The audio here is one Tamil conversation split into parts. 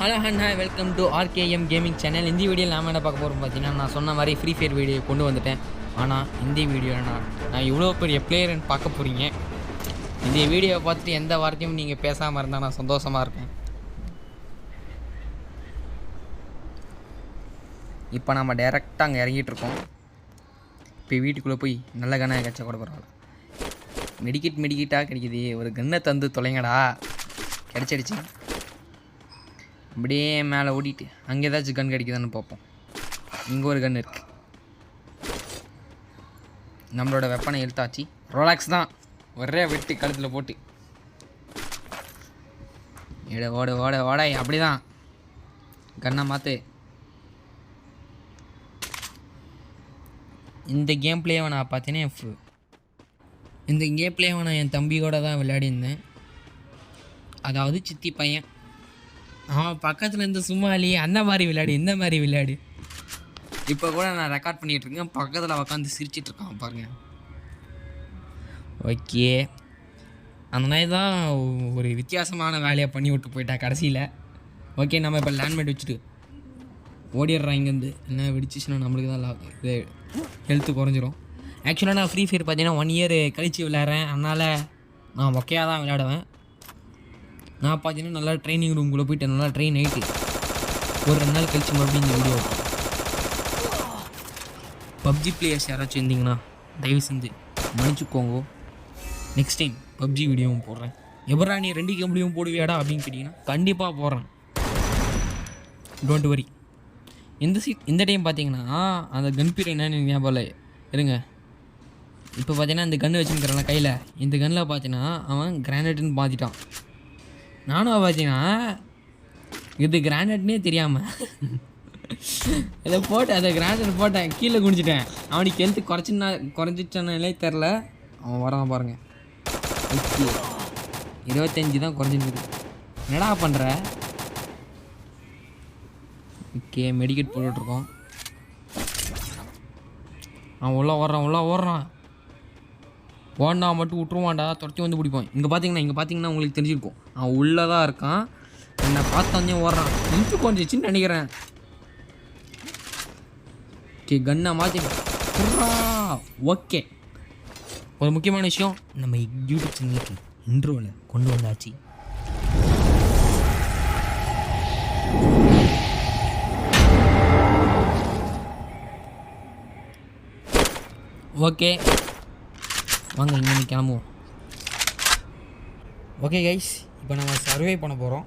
Hello and hi welcome to RKM gaming channel. இந்த வீடியோவில் நாம் என்ன பார்க்க போகிறோம் பார்த்தீங்கன்னா, நான் சொன்ன மாதிரி ஃப்ரீ ஃபயர் வீடியோ கொண்டு வந்துட்டேன். ஆனால் இந்த வீடியோவில் நான் இவ்வளோ பெரிய பிளேயர்னு பார்க்க போகிறீங்க. இந்த வீடியோவை பார்த்துட்டு எந்த வார்த்தையும் நீங்கள் பேசாமல் இருந்தால் நான் சந்தோஷமாக இருப்பேன். இப்போ நம்ம டைரெக்டாக அங்கே இறங்கிட்டுருக்கோம். இப்போ வீட்டுக்குள்ளே போய் நல்ல கண்ணை கச்சா கூட பரவாயில்ல. மெடிக்கிட்டாக கிடைக்கிது. ஒரு கன்னை தந்து தொலைங்கடா. கிடச்சிடுச்சு. அப்படியே மேலே ஓடிட்டு அங்கே ஏதாச்சும் கன் கிடைக்குதான்னு பார்ப்போம். இங்கே ஒரு கன் இருக்குது. நம்மளோட வெப்பனை இழுத்தாச்சு. ரோலாக்ஸ் தான். ஒரே வெட்டி கழுத்தில் போட்டு ஓடாய் அப்படி தான் கன்னை மாற்று. இந்த கேம் பிளேவை நான் பார்த்தீங்கன்னா இந்த கேம் பிளேவை நான் என் தம்பியோட தான் விளையாடிருந்தேன். அதாவது சித்தி பையன். அவன் பக்கத்தில் இருந்து சும்மா இல்லையே அந்த மாதிரி விளையாடு இந்த மாதிரி விளையாடு. இப்போ கூட நான் ரெக்கார்ட் பண்ணிகிட்ருக்கேன். பக்கத்தில் உட்காந்து சிரிச்சிட்ருக்கான் பாருங்கள். ஓகே, அந்த மாதிரி தான் ஒரு வித்தியாசமான வேலையை பண்ணி விட்டு போயிட்டா கடைசியில். ஓகே, நம்ம இப்போ லேண்ட்மேட் வச்சுட்டு ஓடிடுறான் இங்கேருந்து. என்ன வெடிச்சிச்சுன்னா நம்மளுக்கு தான் இது ஹெல்த்து குறைஞ்சிரும். ஆக்சுவலாக நான் ஃப்ரீ ஃபயர் பார்த்தீங்கன்னா 1 இயர் கழித்து விளையாடுறேன். அதனால் நான் மொக்கையாக தான் விளையாடுவேன். நான் பார்த்தீங்கன்னா நல்லா ட்ரைனிங் ரூம்குள்ளே போய்ட்டு நல்லா ட்ரெயின் ஆகிட்டு ஒரு 2 நாள் கழிச்சு மறுபடியும் இந்த வீடியோ பப்ஜி பிளேயர்ஸ் யாராச்சும் இருந்தீங்கன்னா தயவு செஞ்சு மன்னிச்சுக்கோங்க. நெக்ஸ்ட் டைம் பப்ஜி வீடியோவும் போடுறேன். எப்படா நீ 2 கேம்லேயும் போடுவியாடா அப்படின்னு கேட்டிங்கன்னா கண்டிப்பாக போடுறேன். Don't worry. இந்த டைம் பார்த்தீங்கன்னா அந்த கன் பீரியட் என்னன்னு ஞாபகம் இல்லை. இருங்க, இப்போ பார்த்தீங்கன்னா இந்த கன்று வச்சுருக்கிறேன் கையில். இந்த கன்னில் பார்த்தீங்கன்னா அவன் கிரானைட்டுன்னு மாற்றிட்டான். நானும் பார்த்தீங்கன்னா இது கிரானைட்னே தெரியாமல் இதை போட்டு அதை கிரானைட் போட்டேன், கீழே குடிச்சிட்டேன். அவனுக்கு ஹெல்த்து குறைஞ்சிட்டானே தெரில. அவன் வரான் பாருங்கள். 25 தான் குறைஞ்சிருக்குது. என்னடா பண்ணுற? ஓகே, மெடிக்கெட் போட்டுட்ருக்கோம். அவன் உள்ள ஓடுறான். ஓடனா மட்டும் விட்டுருவான்டா, துரத்தி வந்து பிடிப்பான். இங்கே பார்த்தீங்கன்னா உங்களுக்கு தெரிஞ்சிருக்கும். அவன் உள்ளே தான் இருக்கான். என்னை பார்த்தாந்தே ஓடுறான். இன்ட்டு குறைஞ்சிச்சின்னு நினைக்கிறேன். ஓகே, கன்னை மாற்றி ஓகே. ஒரு முக்கியமான விஷயம், நம்ம யூடியூப் சேனலுக்கு இன்ட்ரோவில் கொண்டு வந்தாச்சு. ஓகே வாங்க இங்கே கிளம்புவோம். ஓகே கைஸ், இப்போ நம்ம சர்வே பண்ண போகிறோம்.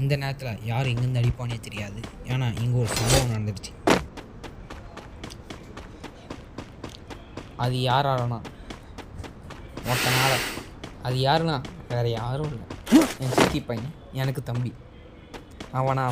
இந்த நேரத்தில் யார் எங்கேருந்து அடிப்பானே தெரியாது. ஏன்னா இங்கே ஒரு சம்பவம் நடந்துடுச்சு. அது யாராலனா ஒருத்தனால. அது யாருன்னா வேறு யாரும் இல்லை, என் சித்தி பையன், எனக்கு தம்பி. அவன்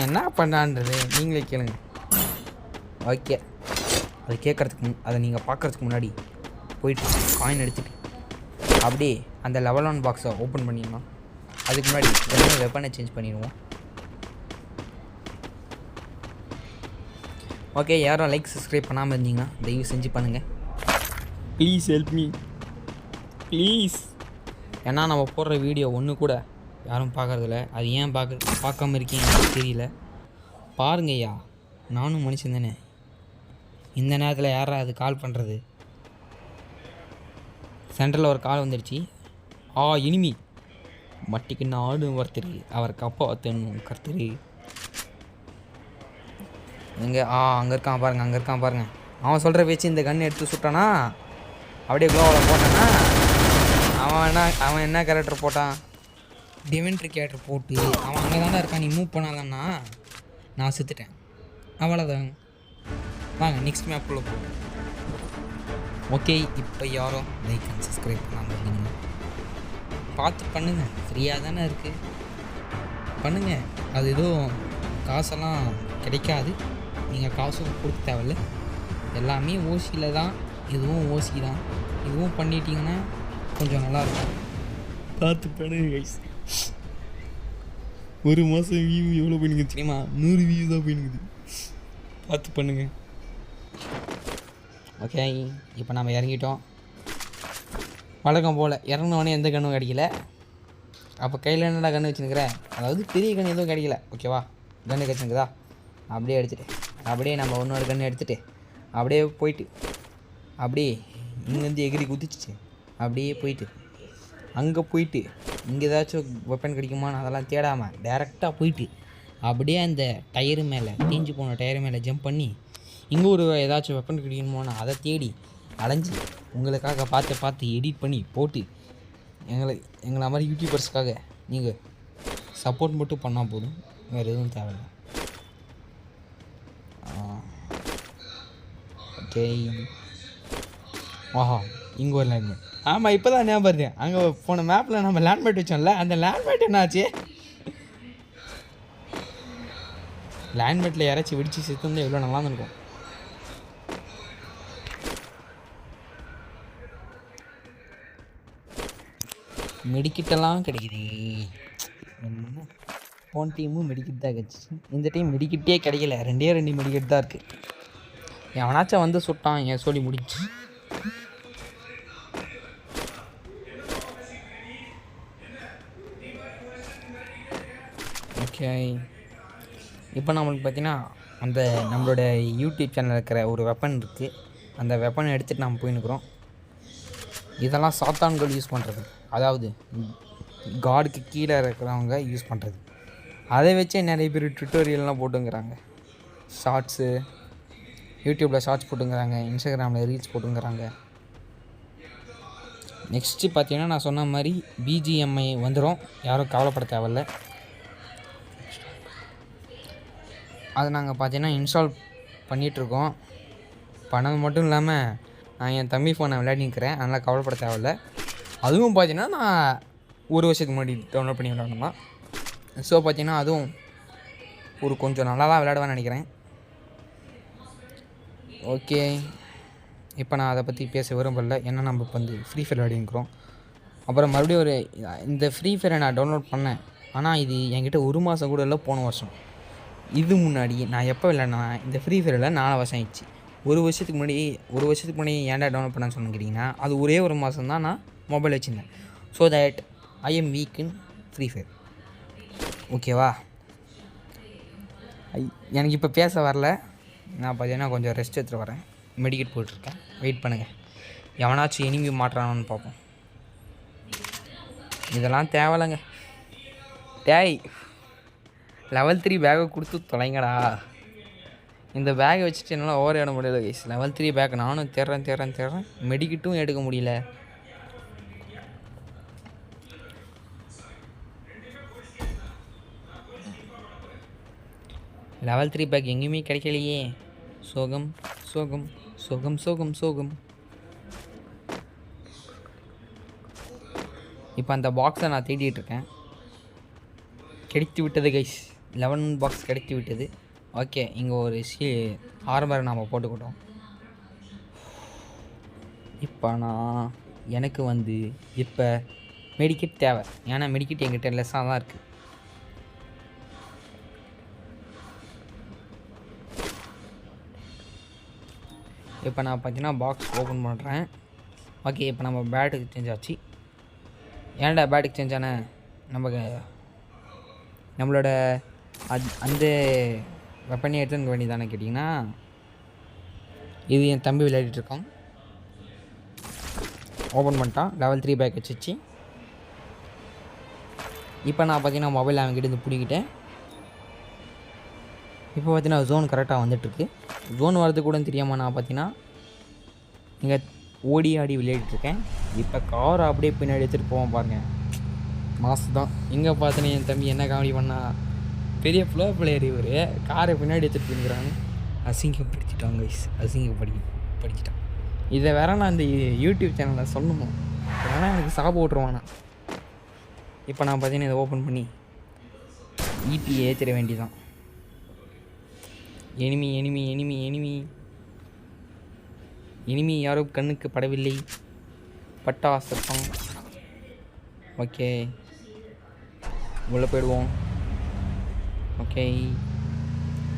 என்ன பண்ணான்றது நீங்களே கேளுங்க. ஓகே, அதை கேட்குறதுக்கு அதை நீங்கள் பார்க்குறதுக்கு முன்னாடி போயிட்டு காயின் எடுத்துகிட்டு அப்படியே அந்த லெவல் 1 பாக்ஸை ஓப்பன் பண்ணிடணும். அதுக்கு முன்னாடி வெப்பனை சேஞ்ச் பண்ணிடுவோம். ஓகே, யாரும் லைக் சப்ஸ்கிரைப் பண்ணாமல் இருந்தீங்கன்னா தயவு செஞ்சு பண்ணுங்கள். Please help me please. ஏன்னா நம்ம போடுற வீடியோ ஒன்று கூட யாரும் பார்க்குறதில்ல. அது ஏன் பார்க்காம இருக்கீங்கன்னு தெரியல. பாருங்கய்யா, நானும் மனுஷன் தானே. இந்த நேரத்தில் யாரா அது கால் பண்ணுறது? சென்டரில் ஒரு கால் வந்துடுச்சு. இனிமி மட்டிக்கு நாடு ஒருத்தர், அவர் காப்பாற்றணும் கர்த்தர். எங்கே அங்கே இருக்கான் பாருங்க. அவன் சொல்கிற பேச்சு இந்த கன் எடுத்து சுட்டானா, அப்படியே க்ளோவில் போட்டானா, அவன் என்ன கேரக்டர் போட்டான்? டிவென்ட்ரி கேரக்டர் போட்டு அவன் அங்கே தானே இருக்கான். நீ மூவ் பண்ணாதான்னா நான் செத்துட்டேன். அவ்வளோதான். வாங்க நெக்ஸ்ட் மேப்புக்குள்ளே போவோம். ஓகே, இப்போ யாரும் லைக் அண்ட் சப்ஸ்கிரைப் பண்ணாமல் இருந்தீங்கன்னா பார்த்து பண்ணுங்கள். ஃப்ரீயாக தானே இருக்குது, பண்ணுங்கள். அது எதுவும் காசெல்லாம் கிடைக்காது. நீங்கள் காசும் கொடுக்க தேவையில்ல. எல்லாமே ஓசியில் தான். இதுவும் ஓசி தான். இதுவும் பண்ணிட்டீங்கன்னா கொஞ்சம் நல்லாயிருக்கும். பார்த்து பண்ணுங்க கைஸ். ஒரு மாதம் வியூ எவ்வளோ பண்ணுங்க தெரியுமா? 100 வியூ தான் போயினுக்குது. பார்த்து பண்ணுங்கள். ஓகே, இப்போ நம்ம இறங்கிட்டோம். வழக்கம் போல் இறங்கினோடனே எந்த கண்ணும் கிடைக்கல. அப்போ கையில் என்னடா கன்று வச்சுருக்கிறேன், அதாவது பெரிய கன்று எதுவும் கிடைக்கல. ஓகேவா, கன்று கிடச்சிருக்குதா, அப்படியே எடுத்துகிட்டு அப்படியே நம்ம இன்னொரு கன்று எடுத்துகிட்டு அப்படியே போயிட்டு அப்படியே இங்கேருந்து எகிரி குதிச்சிச்சு அப்படியே போயிட்டு அங்கே போயிட்டு இங்கே ஏதாச்சும் வெப்பன் கிடைக்குமான்னு அதெல்லாம் தேடாமல் டேரெக்டாக போயிட்டு அப்படியே அந்த டயரு மேலே தீஞ்சு போன டயரு மேலே ஜம்ப் பண்ணி இங்கே ஒரு ஏதாச்சும் வெப்பன் கிடைக்கணுமோன்னு அதை தேடி அலைஞ்சி உங்களுக்காக பார்த்து எடிட் பண்ணி போட்டு எங்களை மாதிரி யூடியூபர்ஸ்க்காக நீங்கள் சப்போர்ட் மட்டும் பண்ணால் போதும், வேறு எதுவும் தேவையில்லை. ஓகே, ஆஹா இங்கே ஒரு லேண்ட்மேட். ஆமாம், இப்போ தான் ஞாபகம் வருது. அங்கே போன மேப்பில் நம்ம லேண்ட்மேட் வச்சோம்ல, அந்த லேண்ட்மேட் என்ன ஆச்சு? லேண்ட்மேட்டில் யாராச்சும் வெடிச்சு சேர்த்து எவ்வளோ நல்லா இருக்கும். மெடிக்கிட்டெல்லாம் கிடைக்குது. போன டீமும் மெடிக்கிட் தான் கிடச்சிச்சு, இந்த டைம் மெடிக்கிட்டே கிடைக்கல. 2 மெடிக்கிட் தான் இருக்குது. எவனாச்சும் வந்து சுட்டான், என் சொல்லி முடிச்சு. ஓகே, இப்போ நம்மளுக்கு பார்த்தீங்கன்னா அந்த நம்மளோட யூடியூப் சேனலில் இருக்கிற ஒரு வெப்பன் இருக்குது. அந்த வெப்பனை எடுத்துகிட்டு நம்ம போயின்னுக்குறோம். இதெல்லாம் சாத்தான்கள் யூஸ் பண்ணுறது, அதாவது காடுக்கு கீழே இருக்கிறவங்க யூஸ் பண்ணுறது. அதை வச்சே நிறைய பேர் ட்விட்டோரியல்லாம் போட்டுங்கிறாங்க. ஷார்ட்ஸு யூடியூப்பில் ஷார்ட்ஸ் போட்டுங்கிறாங்க, இன்ஸ்டாகிராமில் ரீல்ஸ் போட்டுங்கிறாங்க. நெக்ஸ்ட்டு பார்த்தீங்கன்னா நான் சொன்ன மாதிரி பிஜிஎம்ஐ வந்துடும், யாரும் கவலைப்பட தேவையில்ல. அதை நாங்கள் பார்த்தீங்கன்னா இன்ஸ்டால் பண்ணிகிட்ருக்கோம். பண்ணது மட்டும் இல்லாமல் நான் என் தம்பி ஃபோனை விளையாடிக்கிறேன், அதனால் கவலைப்பட தேவையில்ல. அதுவும் பார்த்தீங்கன்னா நான் ஒரு வருஷத்துக்கு முன்னாடி டவுன்லோட் பண்ணி விளையாடணுமா. ஸோ பார்த்தீங்கன்னா அதுவும் ஒரு கொஞ்சம் நல்லா தான் விளையாடுவேன்னு நினைக்கிறேன். ஓகே, இப்போ நான் அதை பற்றி பேச விரும்பல. ஏன்னா நம்ம இப்போ வந்து ஃப்ரீ ஃபயர் விளையாடிக்கிறோம். அப்புறம் மறுபடியும் இந்த ஃப்ரீ ஃபயரை நான் டவுன்லோட் பண்ணேன், ஆனால் இது என்கிட்ட 1 மாதம் கூட இல்லை, போன வருஷம். இது முன்னாடி நான் எப்போ விளையாடினா இந்த ஃப்ரீ ஃபயரில் 4 வருஷம் ஆயிடுச்சு. 1 வருஷத்துக்கு முன்னாடி ஏன்டா டவுன்லோட் பண்ண சொன்னீங்கன்னா, அது ஒரே 1 மாதம் தான் நான் மொபைல் வச்சுருந்தேன். So that I am week in free fire. ஓகேவா, எனக்கு இப்போ பேச வரல. நான் பார்த்தீங்கன்னா கொஞ்சம் ரெஸ்ட் எடுத்துகிட்டு வரேன், மெடிக்கேட் போயிட்டுருக்கேன். வெயிட் பண்ணுங்கள், எவனாச்சும் எனிமி மாட்டுறானான்னு பார்ப்போம். இதெல்லாம் தேவையில்லைங்க. டேய், லெவல் 3 பேக்கை கொடுத்து தொலைங்கடா. இந்த பேக்கை வச்சுட்டு என்னால் ஓவர் ஆட முடியல கைஸ். லெவல் 3 பேக் நானும் தேடுறேன், மெடிக்கிட்டும் எடுக்க முடியல. லெவல் 3 பேக் எங்கேயுமே கிடைக்கலையே. சோகம். இப்போ அந்த பாக்ஸை நான் தேடிட்டுருக்கேன். கிடைத்து விட்டது கைஸ், 11 பாக்ஸ் கிடைத்து விட்டது. ஓகே, இங்கே ஒரு ஆரம்பரை நாம் போட்டுக்கிட்டோம். இப்போ எனக்கு வந்து இப்போ மெடிக்கெட் தேவை. ஏன்னா மெடிக்கெட் எங்கிட்ட லெஸ்ஸாக தான் இருக்குது. இப்போ நான் பார்த்தீங்கன்னா பாக்ஸ் ஓப்பன் பண்ணுறேன். ஓகே, இப்போ நம்ம பேட்டுக்கு சேஞ்ச் ஆச்சு. ஏன்டா பேட்டுக்கு சேஞ்ச் ஆன? நம்மளோட அந்த வெப்பனே எடுத்துக்க வேண்டியதானே கேட்டிங்கன்னா, இது என் தம்பி விளையாடிட்டுருக்கான். ஓப்பன் பண்ணிட்டான், லெவல் 3 பேக் வச்சிச்சு. இப்போ நான் பார்த்தீங்கன்னா மொபைல் அவங்ககிட்ட இருந்து பிடிக்கிட்டேன். இப்போ பார்த்தீங்கன்னா ஜோன் கரெக்டாக வந்துட்டுருக்கு. ஜோன் வரது கூட தெரியாமல் நான் பார்த்தீங்கன்னா இங்கே ஓடி ஆடி விளையாடிட்டுருக்கேன். இப்போ காரை அப்படியே பின்னாடி எடுத்துகிட்டு போவோம் பாருங்கள், மாசு தான். இங்கே பார்த்தேன்னு என் தம்பி என்ன காமெடி பண்ணால், பெரிய ப்ளோ பிளேயர் இவர், காரை பின்னாடி எடுத்துகிட்டு போயிருக்கிறாங்க. அசிங்கப்படுத்திட்டாங்க கைஸ், படிச்சிட்டான். இதை வேற நான் இந்த யூடியூப் சேனலில் சொல்லணும், ஏன்னா எனக்கு சாப்பிட்டு விட்ருவானா. இப்போ நான் பார்த்தீங்கன்னா இதை ஓப்பன் பண்ணி ஈட்டி ஏற்றிட வேண்டியதான். எனிமி யாரும் கண்ணுக்கு படவில்லை, பட்டா சத்தம். ஓகே, உள்ளே போயிடுவோம். ஓகே,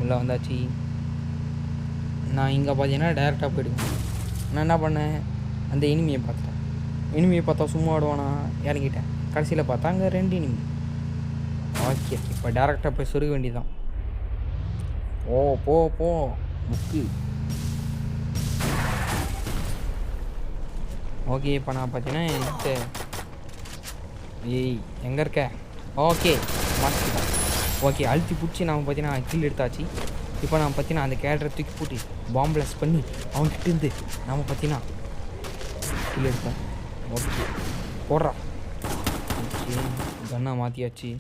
உள்ளே வந்தாச்சு. நான் இங்கே பார்த்தீங்கன்னா டேரெக்டாக போயிடுவேன். நான் என்ன பண்ணேன், அந்த எனிமியை பார்த்தேன். எனிமியை பார்த்தா சும்மா ஆடுவானா, இறங்கிட்டேன். கடைசியில் பார்த்தா அங்கே 2 enemy. ஓகே இப்போ டேரெக்டாக போய் சொருக வேண்டியதான். ஓ போ போ புக்கு. ஓகே இப்போ நான் பார்த்தீங்கன்னா ஏய் எங்கே இருக்க? ஓகே மாற்றிக்கிட்டேன். ஓகே அழுத்தி பிடிச்சி நாம் பார்த்தீங்கன்னா கீழே எடுத்தாச்சு. இப்போ நான் பார்த்தீங்கன்னா அந்த கேரக்டரை தூக்கி போட்டு பாம்பு பிளாஸ்ட் பண்ணி அவன்கிட்டேருந்து நாம் பார்த்தீங்கன்னா கீழே எடுத்தேன். ஓகே போடுறா. ஓகே கன்னா மாற்றியாச்சு.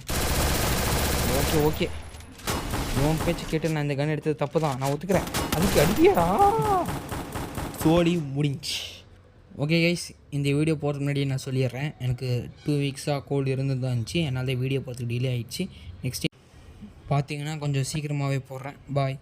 ஓகே ஓகே இவன் பேச்சு கேட்டு நான் இந்த கன் எடுத்தது தப்பு தான், நான் ஒத்துக்கிறேன். அதுக்கு அடிப்பியாடா சோடி முடிஞ்சு. ஓகே கைஸ், இந்த வீடியோ போகிறதுக்கு முன்னாடி நான் சொல்லிடுறேன், எனக்கு 2 வீக்ஸாக கோல்டு இருந்து தான் இருந்துச்சு. என்னால் வீடியோ போகிறதுக்கு டிலே ஆகிடுச்சு. நெக்ஸ்ட் பார்த்தீங்கன்னா கொஞ்சம் சீக்கிரமாகவே போடுறேன். பாய்.